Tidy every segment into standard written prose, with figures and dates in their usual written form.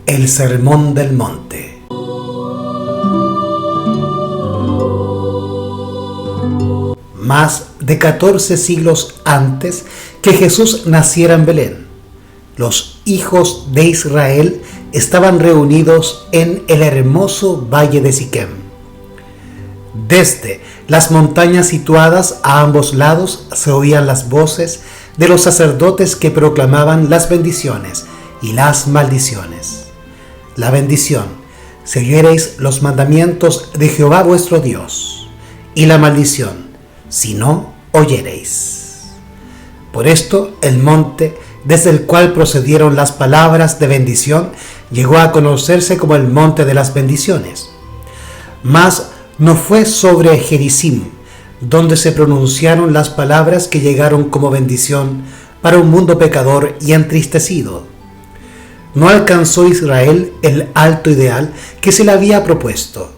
El Sermón del Monte. Más de 14 siglos antes que Jesús naciera en Belén, los hijos de Israel estaban reunidos en el hermoso valle de Siquem. Desde las montañas situadas a ambos lados se oían las voces de los sacerdotes que proclamaban las bendiciones y las maldiciones. La bendición: si oyereis los mandamientos de Jehová vuestro Dios, y la maldición: si no oyereis. Por esto el monte desde el cual procedieron las palabras de bendición llegó a conocerse como el monte de las bendiciones. Mas no fue sobre Gerizim donde se pronunciaron las palabras que llegaron como bendición para un mundo pecador y entristecido. No alcanzó Israel el alto ideal que se le había propuesto.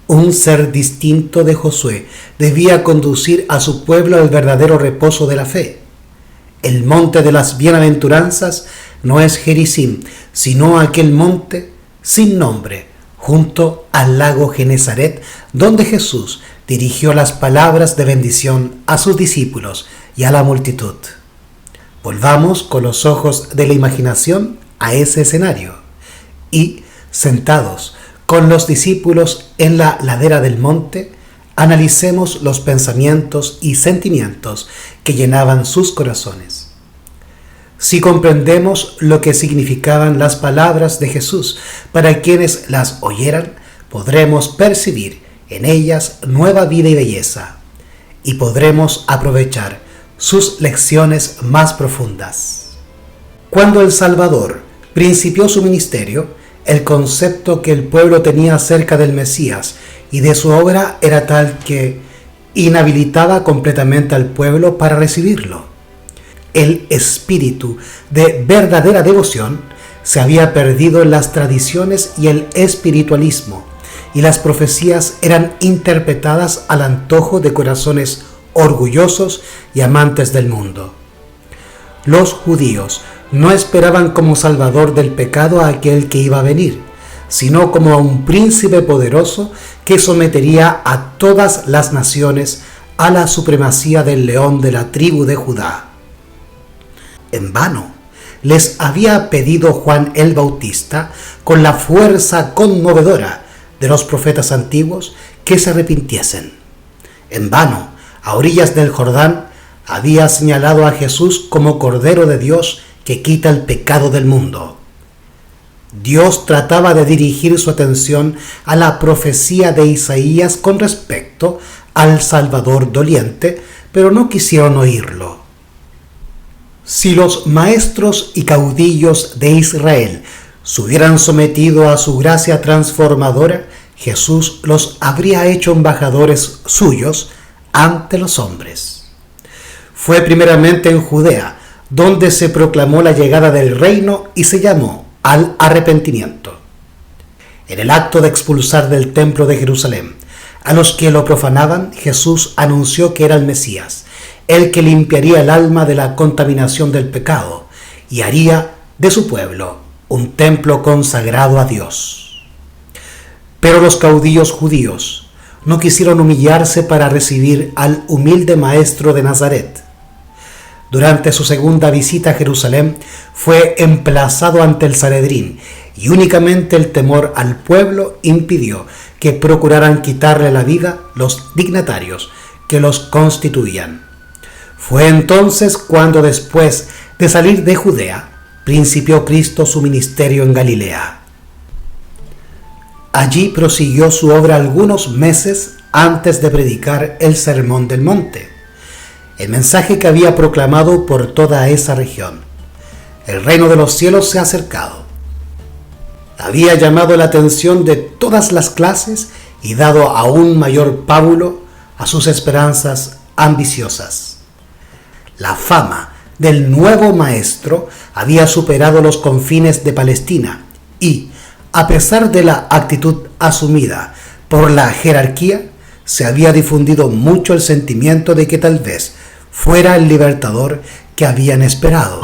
Un ser distinto de Josué debía conducir a su pueblo al verdadero reposo de la fe. El monte de las bienaventuranzas no es Gerizim, sino aquel monte sin nombre, junto al lago Genezaret, donde Jesús dirigió las palabras de bendición a sus discípulos y a la multitud. Volvamos con los ojos de la imaginación a ese escenario y, sentados con los discípulos en la ladera del monte, analicemos los pensamientos y sentimientos que llenaban sus corazones. Si comprendemos lo que significaban las palabras de Jesús para quienes las oyeran, podremos percibir en ellas nueva vida y belleza, y podremos aprovechar sus lecciones más profundas. Cuando el Salvador principió su ministerio, el concepto que el pueblo tenía acerca del Mesías y de su obra era tal que inhabilitaba completamente al pueblo para recibirlo. El espíritu de verdadera devoción se había perdido en las tradiciones y el espiritualismo, y las profecías eran interpretadas al antojo de corazones orgullosos y amantes del mundo. Los judíos no esperaban como salvador del pecado a aquel que iba a venir, sino como a un príncipe poderoso que sometería a todas las naciones a la supremacía del león de la tribu de Judá. En vano les había pedido Juan el Bautista, con la fuerza conmovedora de los profetas antiguos, que se arrepintiesen. En vano, a orillas del Jordán, había señalado a Jesús como Cordero de Dios que quita el pecado del mundo. Dios trataba de dirigir su atención a la profecía de Isaías con respecto al Salvador doliente, pero no quisieron oírlo. Si los maestros y caudillos de Israel se hubieran sometido a su gracia transformadora, Jesús los habría hecho embajadores suyos ante los hombres. Fue primeramente en Judea, donde se proclamó la llegada del reino y se llamó al arrepentimiento. En el acto de expulsar del templo de Jerusalén a los que lo profanaban, Jesús anunció que era el Mesías, el que limpiaría el alma de la contaminación del pecado y haría de su pueblo un templo consagrado a Dios. Pero los caudillos judíos no quisieron humillarse para recibir al humilde maestro de Nazaret. Durante su segunda visita a Jerusalén fue emplazado ante el Sanedrín, y únicamente el temor al pueblo impidió que procuraran quitarle la vida los dignatarios que los constituían. Fue entonces cuando, después de salir de Judea, principió Cristo su ministerio en Galilea. Allí prosiguió su obra algunos meses antes de predicar el Sermón del Monte, el mensaje que había proclamado por toda esa región. El reino de los cielos se ha acercado. Había llamado la atención de todas las clases y dado aún mayor pábulo a sus esperanzas ambiciosas. La fama del nuevo maestro había superado los confines de Palestina y, a pesar de la actitud asumida por la jerarquía, se había difundido mucho el sentimiento de que tal vez fuera el libertador que habían esperado.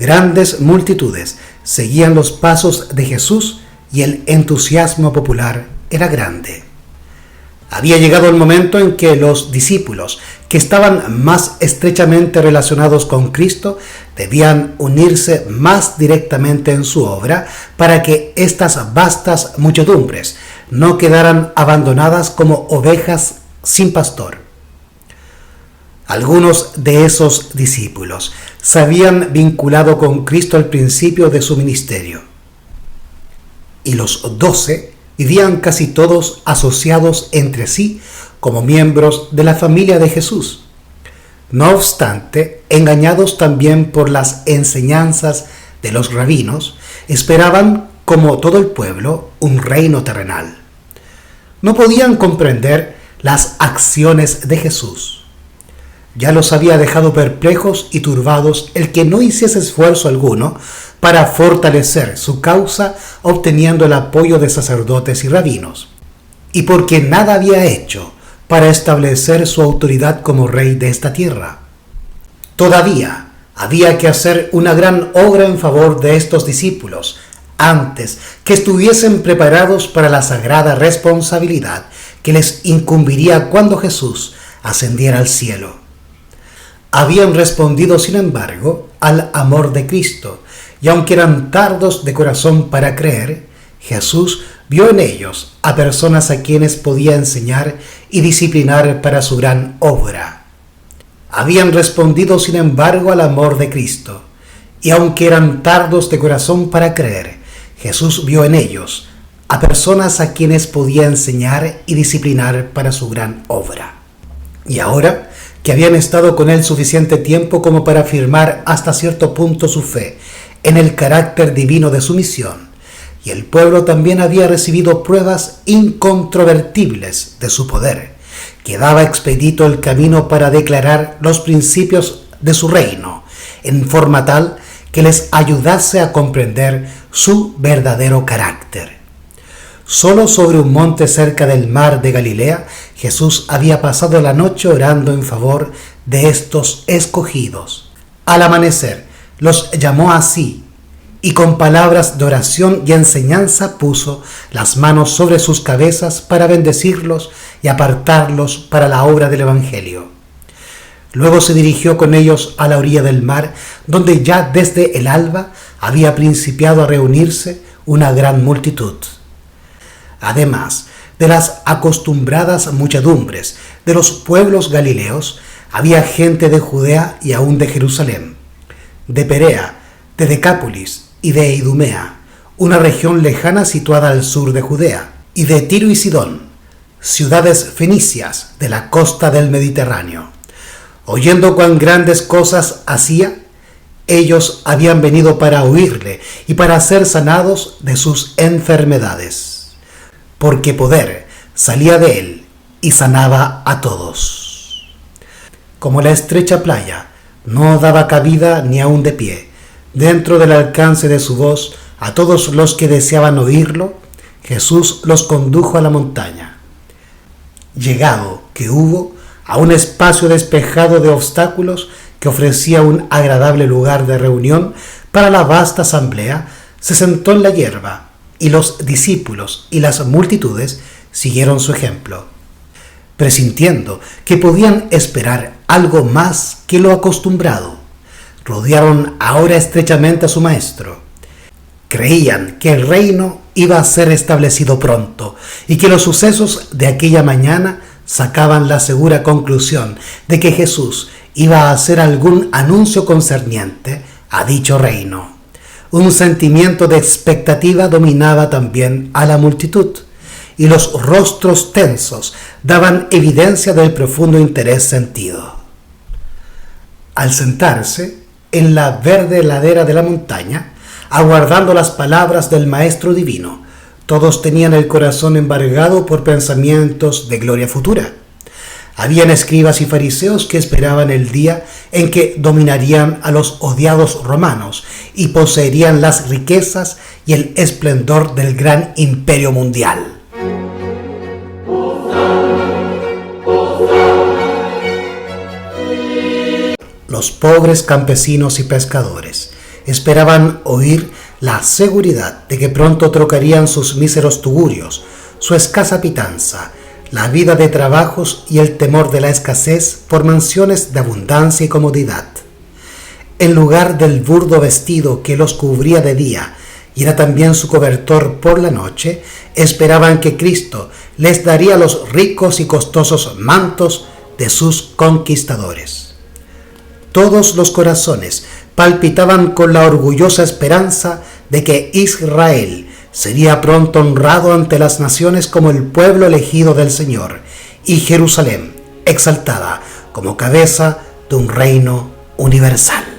Grandes multitudes seguían los pasos de Jesús y el entusiasmo popular era grande. Había llegado el momento en que los discípulos, que estaban más estrechamente relacionados con Cristo, debían unirse más directamente en su obra para que estas vastas muchedumbres no quedaran abandonadas como ovejas sin pastor. Algunos de esos discípulos se habían vinculado con Cristo al principio de su ministerio, y los 12 vivían casi todos asociados entre sí como miembros de la familia de Jesús. No obstante, engañados también por las enseñanzas de los rabinos, esperaban, como todo el pueblo, un reino terrenal. No podían comprender las acciones de Jesús. Ya los había dejado perplejos y turbados el que no hiciese esfuerzo alguno para fortalecer su causa obteniendo el apoyo de sacerdotes y rabinos, y porque nada había hecho para establecer su autoridad como rey de esta tierra. Todavía había que hacer una gran obra en favor de estos discípulos antes que estuviesen preparados para la sagrada responsabilidad que les incumbiría cuando Jesús ascendiera al cielo. Habían respondido, sin embargo, al amor de Cristo, y aunque eran tardos de corazón para creer, Jesús vio en ellos a personas a quienes podía enseñar y disciplinar para su gran obra. Habían respondido, sin embargo, al amor de Cristo, y aunque eran tardos de corazón para creer, Jesús vio en ellos a personas a quienes podía enseñar y disciplinar para su gran obra. Y ahora que habían estado con él suficiente tiempo como para afirmar hasta cierto punto su fe en el carácter divino de su misión, y el pueblo también había recibido pruebas incontrovertibles de su poder, quedaba expedito el camino para declarar los principios de su reino, en forma tal que les ayudase a comprender su verdadero carácter. Solo sobre un monte cerca del mar de Galilea, Jesús había pasado la noche orando en favor de estos escogidos. Al amanecer, los llamó así, y con palabras de oración y enseñanza puso las manos sobre sus cabezas para bendecirlos y apartarlos para la obra del Evangelio. Luego se dirigió con ellos a la orilla del mar, donde ya desde el alba había principiado a reunirse una gran multitud. Además de las acostumbradas muchedumbres de los pueblos galileos, había gente de Judea y aún de Jerusalén, de Perea, de Decápolis y de Idumea, una región lejana situada al sur de Judea, y de Tiro y Sidón, ciudades fenicias de la costa del Mediterráneo. Oyendo cuán grandes cosas hacía, ellos habían venido para oírle y para ser sanados de sus enfermedades, porque poder salía de él y sanaba a todos. Como la estrecha playa no daba cabida ni aun de pie dentro del alcance de su voz a todos los que deseaban oírlo, Jesús los condujo a la montaña. Llegado que hubo a un espacio despejado de obstáculos que ofrecía un agradable lugar de reunión para la vasta asamblea, se sentó en la hierba, y los discípulos y las multitudes siguieron su ejemplo, presintiendo que podían esperar algo más que lo acostumbrado. Rodearon ahora estrechamente a su maestro. Creían que el reino iba a ser establecido pronto y que los sucesos de aquella mañana sacaban la segura conclusión de que Jesús iba a hacer algún anuncio concerniente a dicho reino. Un sentimiento de expectativa dominaba también a la multitud, y los rostros tensos daban evidencia del profundo interés sentido. Al sentarse en la verde ladera de la montaña, aguardando las palabras del Maestro Divino, todos tenían el corazón embargado por pensamientos de gloria futura. Habían escribas y fariseos que esperaban el día en que dominarían a los odiados romanos y poseerían las riquezas y el esplendor del gran imperio mundial. Los pobres campesinos y pescadores, esperaban oír la seguridad de que pronto trocarían sus míseros tugurios, su escasa pitanza, la vida de trabajos y el temor de la escasez por mansiones de abundancia y comodidad. En lugar del burdo vestido que los cubría de día y era también su cobertor por la noche, esperaban que Cristo les daría los ricos y costosos mantos de sus conquistadores. Todos los corazones palpitaban con la orgullosa esperanza de que Israel sería pronto honrado ante las naciones como el pueblo elegido del Señor, y Jerusalén exaltada como cabeza de un reino universal.